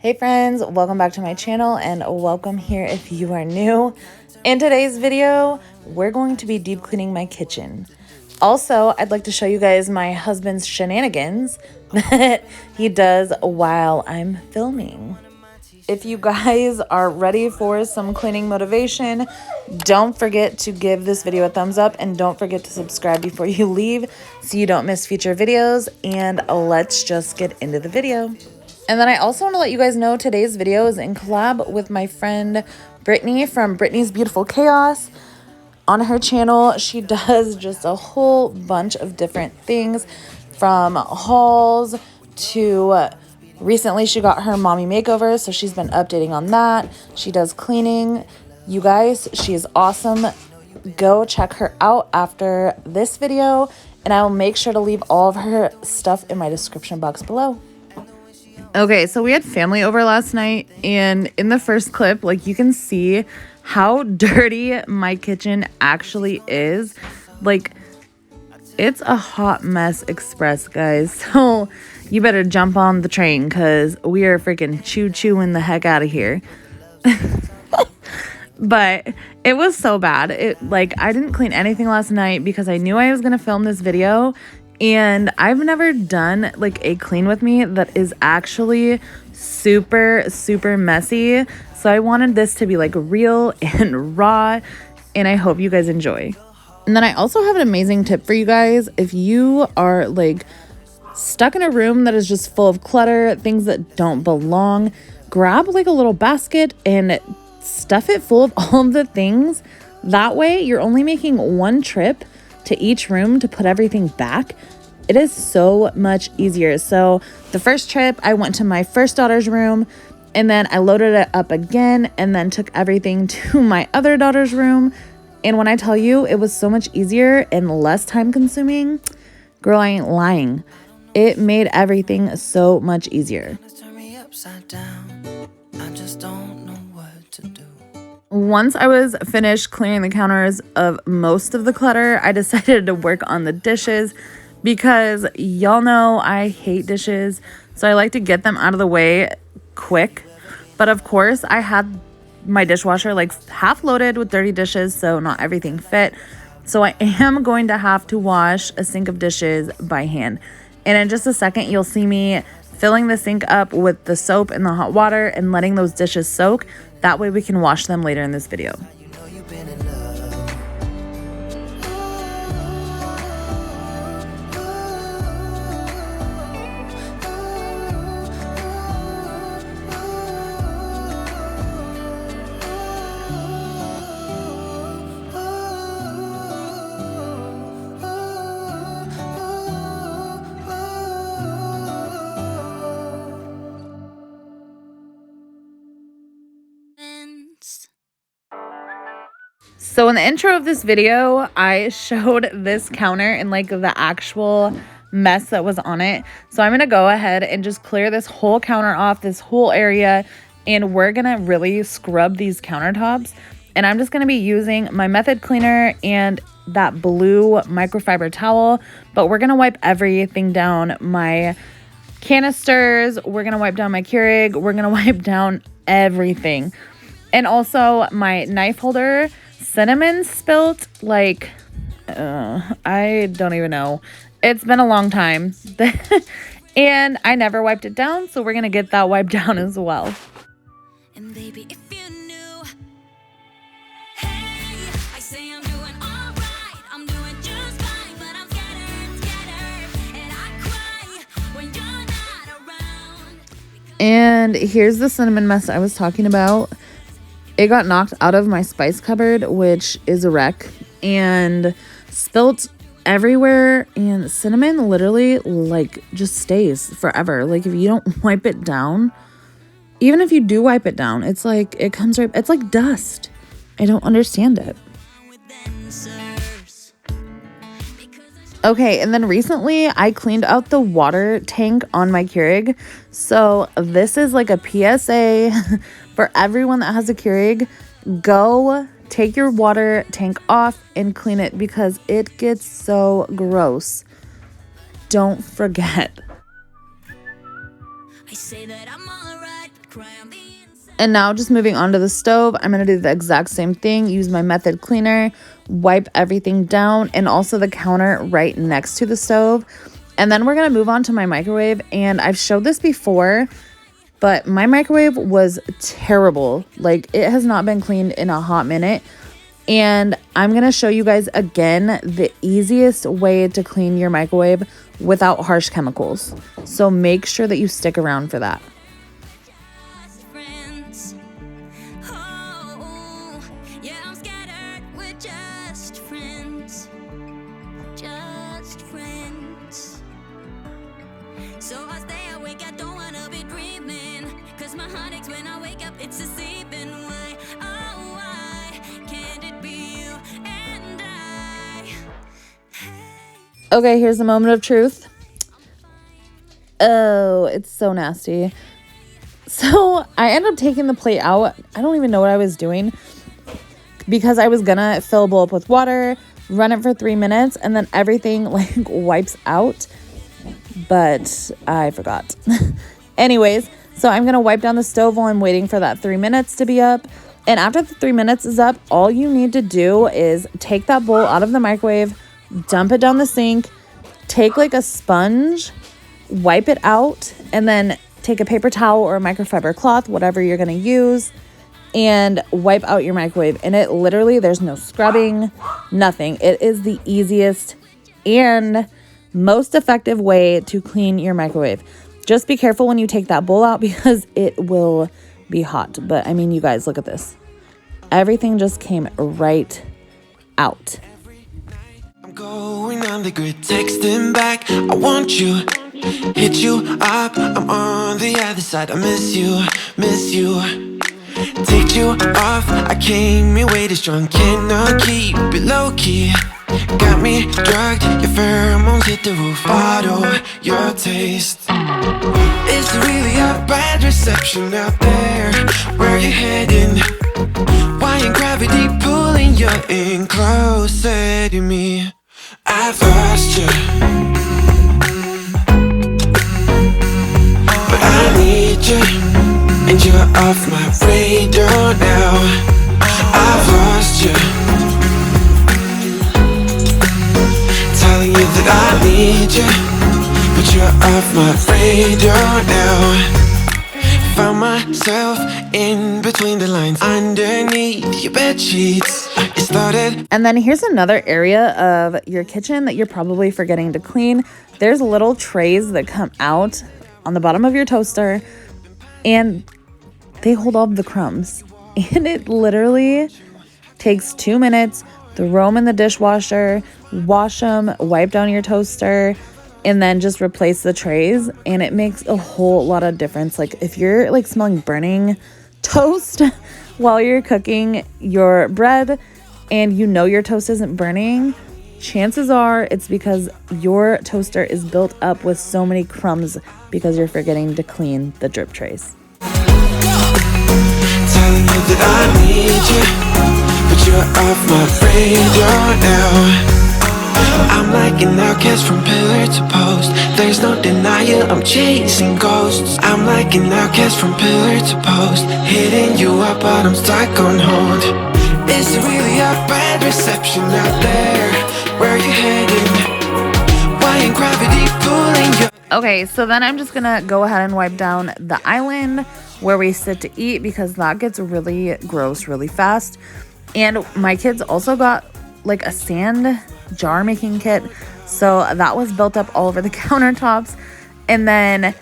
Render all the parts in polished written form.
Hey friends, welcome back to my channel and welcome here if you are new. In today's video, we're going to be deep cleaning my kitchen. Also, I'd like to show you guys my husband's shenanigans that he does while I'm filming. If you guys are ready for some cleaning motivation, don't forget to give this video a thumbs up and don't forget to subscribe before you leave so you don't miss future videos. And let's just get into the video. And then I also want to let you guys know today's video is in collab with my friend Brittany from Brittany's Beautiful Chaos. On her channel, she does just a whole bunch of different things, from hauls to recently she got her mommy makeover, so she's been updating on that. She does cleaning. You guys, she is awesome. Go check her out after this video, and I will make sure to leave all of her stuff in my description box below. Okay, so we had family over last night, and in the first clip, like, you can see how dirty my kitchen actually is. Like, it's a hot mess express, guys. So you better jump on the train because we are freaking chewing the heck out of here. But it was so bad. I didn't clean anything last night because I knew I was going to film this video. And I've never done like a clean with me that is actually super, super messy. So I wanted this to be like real and raw, and I hope you guys enjoy. And then I also have an amazing tip for you guys. If you are like stuck in a room that is just full of clutter, things that don't belong, grab like a little basket and stuff it full of all of the things. That way you're only making one trip to each room to put everything back. It is so much easier. So the first trip, I went to my first daughter's room, and then I loaded it up again and then took everything to my other daughter's room. And when I tell you it was so much easier and less time consuming, girl, I ain't lying. It made everything so much easier. Once I was finished clearing the counters of most of the clutter, I decided to work on the dishes because y'all know I hate dishes. So I like to get them out of the way quick. But of course, I had my dishwasher like half loaded with dirty dishes, so not everything fit. So I am going to have to wash a sink of dishes by hand. And in just a second, you'll see me filling the sink up with the soap and the hot water and letting those dishes soak. That way we can wash them later in this video. So in the intro of this video, I showed this counter and like the actual mess that was on it. So I'm going to go ahead and just clear this whole counter off, this whole area, and we're going to really scrub these countertops. And I'm just going to be using my method cleaner and that blue microfiber towel, but we're going to wipe everything down. My canisters, we're going to wipe down my Keurig, we're going to wipe down everything. And also my knife holder, cinnamon spilt, like, I don't even know. It's been a long time. And I never wiped it down, so we're going to get that wiped down as well. And baby, if you knew, hey, I say I'm doing all right. I'm doing just fine, but I'm scattered, and I cry when you're not around. And here's the cinnamon mess I was talking about. It got knocked out of my spice cupboard, which is a wreck, and spilt everywhere. And cinnamon literally like just stays forever. Like if you don't wipe it down, even if you do wipe it down, it's like it comes right, it's like dust. I don't understand it. Okay, and then recently I cleaned out the water tank on my Keurig. So this is like a PSA for everyone that has a Keurig. Go take your water tank off and clean it because it gets so gross. Don't forget. And now just moving on to the stove, I'm going to do the exact same thing. Use my method cleaner, wipe everything down, and also the counter right next to the stove. And then we're going to move on to my microwave. And I've showed this before, but my microwave was terrible. Like, it has not been cleaned in a hot minute. And I'm going to show you guys again the easiest way to clean your microwave without harsh chemicals. So make sure that you stick around for that. Okay, here's the moment of truth. Oh, it's so nasty. So I ended up taking the plate out. I don't even know what I was doing because I was gonna fill a bowl up with water, run it for 3 minutes, and then everything like wipes out. But I forgot. Anyways, so I'm gonna wipe down the stove while I'm waiting for that 3 minutes to be up. And after the 3 minutes is up, all you need to do is take that bowl out of the microwave, dump it down the sink, take like a sponge, wipe it out, and then take a paper towel or a microfiber cloth, whatever you're going to use, and wipe out your microwave. And it literally, there's no scrubbing, nothing. It is the easiest and most effective way to clean your microwave. Just be careful when you take that bowl out because it will be hot. But I mean, you guys, look at this. Everything just came right out. Going on the grid, texting back, I want you, hit you up, I'm on the other side, I miss you, take you off, I came here way too strong, cannot keep it low key, got me drugged, your pheromones hit the roof, bottle your taste, it's really a bad reception out there, where you heading, why ain't gravity pulling you in closer to me? I've lost you, but I need you, and you're off my radar now. I've lost you, telling you that I need you, but you're off my radar now. Found myself in between the lines, underneath your bed sheets. It started. And then here's another area of your kitchen that you're probably forgetting to clean. There's little trays that come out on the bottom of your toaster, and they hold all of the crumbs. And it literally takes 2 minutes. Throw them in the dishwasher, wash them, wipe down your toaster, and then just replace the trays, and it makes a whole lot of difference. Like if you're like smelling burning toast while you're cooking your bread and you know your toast isn't burning, chances are it's because your toaster is built up with so many crumbs because you're forgetting to clean the drip trays. Telling you that I need you, but you're off my radar now. I'm like an outcast from pillar to post. There's no denial, I'm chasing ghosts. I'm like an outcast from pillar to post, hitting you up but I'm stuck on hold. It's really a bad reception out there, where you heading? Why ain't gravity pulling you? Okay, so then I'm just gonna go ahead and wipe down the island where we sit to eat because that gets really gross really fast. And my kids also got like a sand jar making kit, so that was built up all over the countertops, and then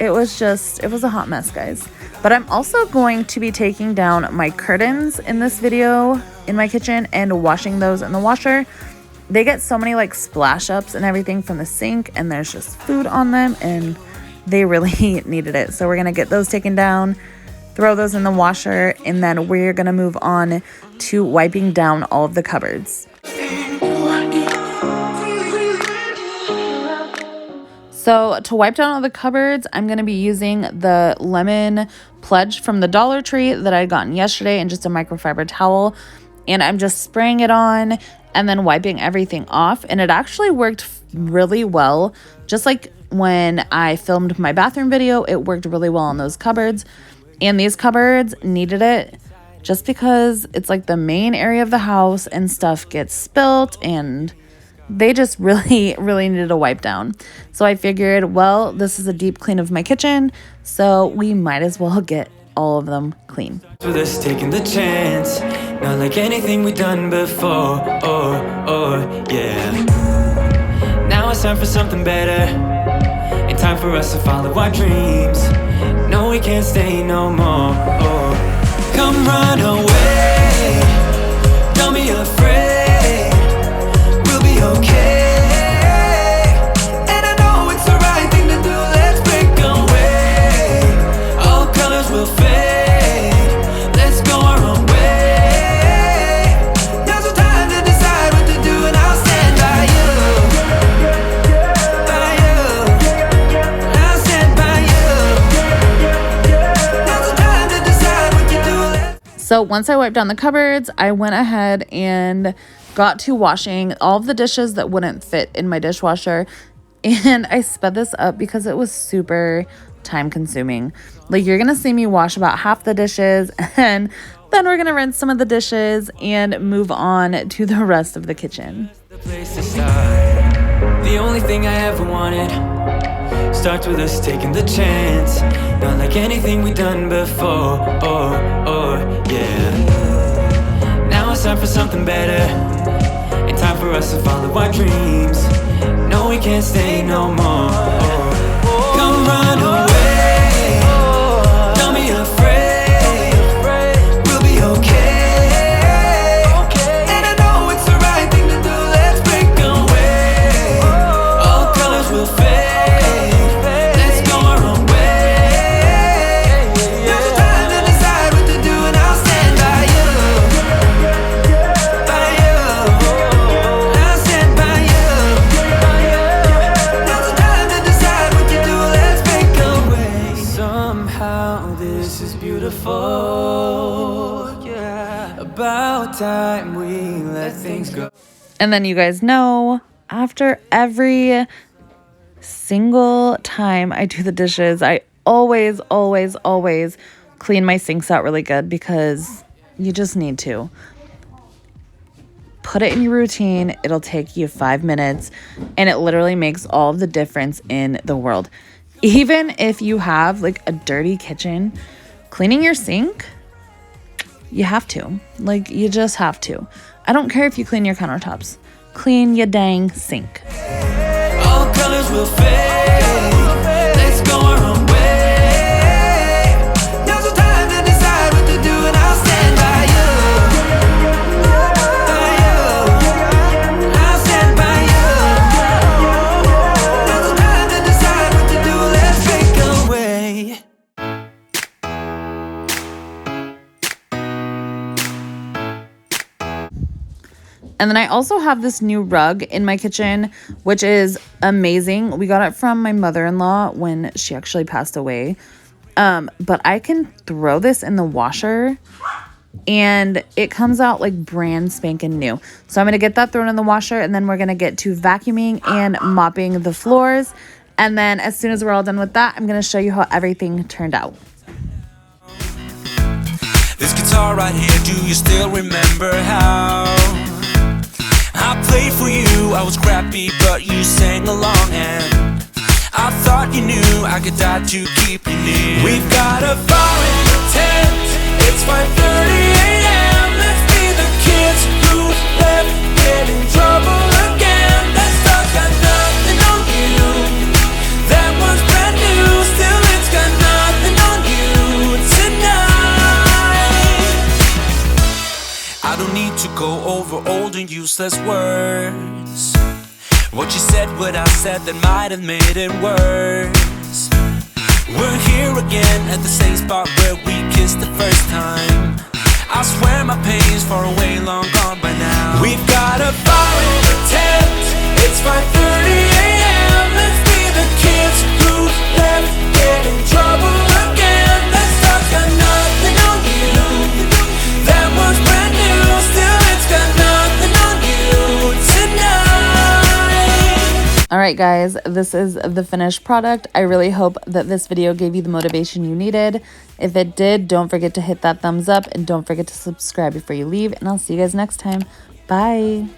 it was a hot mess, guys. But I'm also going to be taking down my curtains in this video in my kitchen and washing those in the washer. They get so many like splash ups and everything from the sink, and there's just food on them, and they really needed it. So we're gonna get those taken down, throw those in the washer, and then we're gonna move on to wiping down all of the cupboards. So to wipe down all the cupboards, I'm going to be using the lemon pledge from the Dollar Tree that I'd gotten yesterday and just a microfiber towel. And I'm just spraying it on and then wiping everything off. And it actually worked really well. Just like when I filmed my bathroom video, it worked really well on those cupboards. And these cupboards needed it just because it's like the main area of the house and stuff gets spilt and they just really, really needed a wipe down. So I figured, well, this is a deep clean of my kitchen, so we might as well get all of them clean. For this, taking the chance, not like anything we've done before. Yeah. Now it's time for something better, and time for us to follow our dreams. No, we can't stay no more. Come run away, don't be afraid, we'll be okay. And I know it's the right thing to do, let's break away. All colors will fade, let's go our own way. Now's the time to decide what to do, and I'll stand by you. By you, I'll stand by you. Now's the time to decide what to do. So once I wiped down the cupboards, I went ahead and got to washing all of the dishes that wouldn't fit in my dishwasher. And I sped this up because it was super time consuming. Like, you're gonna see me wash about half the dishes, and then we're gonna rinse some of the dishes and move on to the rest of the kitchen. The place to start. The only thing I ever wanted starts with us taking the chance. Not like anything we've done before. Yeah. Now it's time for something better, and time for us to follow our dreams. No, we can't stay no more. Come run away, don't be afraid, we'll be okay. And I know it's the right thing to do, let's break away. All colors will fade, let's go our own way. Now's the time to decide what to do, and I'll stand by you. By you, I'll stand by you. Now's the time to decide what to do, let's break away. Somehow this is beautiful, yeah. About time we let things go. And then you guys know, after every single time I do the dishes, I always clean my sinks out really good, because you just need to. Put it in your routine. It'll take you 5 minutes, and it literally makes all the difference in the world. Even if you have like a dirty kitchen, cleaning your sink, you have to. Like, you just have to. I don't care if you clean your countertops. Clean your dang sink. All colors will fade, let's go our own way. Now's the time to decide what to do, and I'll stand by you. By you, I'll stand by you. Now's the time to decide what to do, let's break away. And then I also have this new rug in my kitchen, which is amazing. We got it from my mother-in-law when she actually passed away. But I can throw this in the washer and it comes out like brand spanking new. So I'm going to get that thrown in the washer, and then we're going to get to vacuuming and mopping the floors. And then as soon as we're all done with that, I'm going to show you how everything turned out. This guitar right here, do you still remember how I played for you? I was crappy, but you sang along, and I thought you knew I could die to keep you near. We've got a fire in the tent, it's 5:30 a.m. Let's be the kids who left, get in trouble again. That stuff got nothing on you, that was brand new. Still it's got nothing on you tonight. I don't need to go over old and useless words. What you said, what I said, that might have made it worse. We're here again at the same spot where we kissed the first time. I swear my pain's far away, long gone by now. We've got a fire in the tent, it's 5:30 a.m. Let's be the kids who left, get in trouble again. That stuff's got nothing on you, that was brand new. Still it's got nothing on you tonight. All right, guys, this is the finished product. I really hope that this video gave you the motivation you needed. If it did, don't forget to hit that thumbs up and don't forget to subscribe before you leave. And I'll see you guys next time. Bye.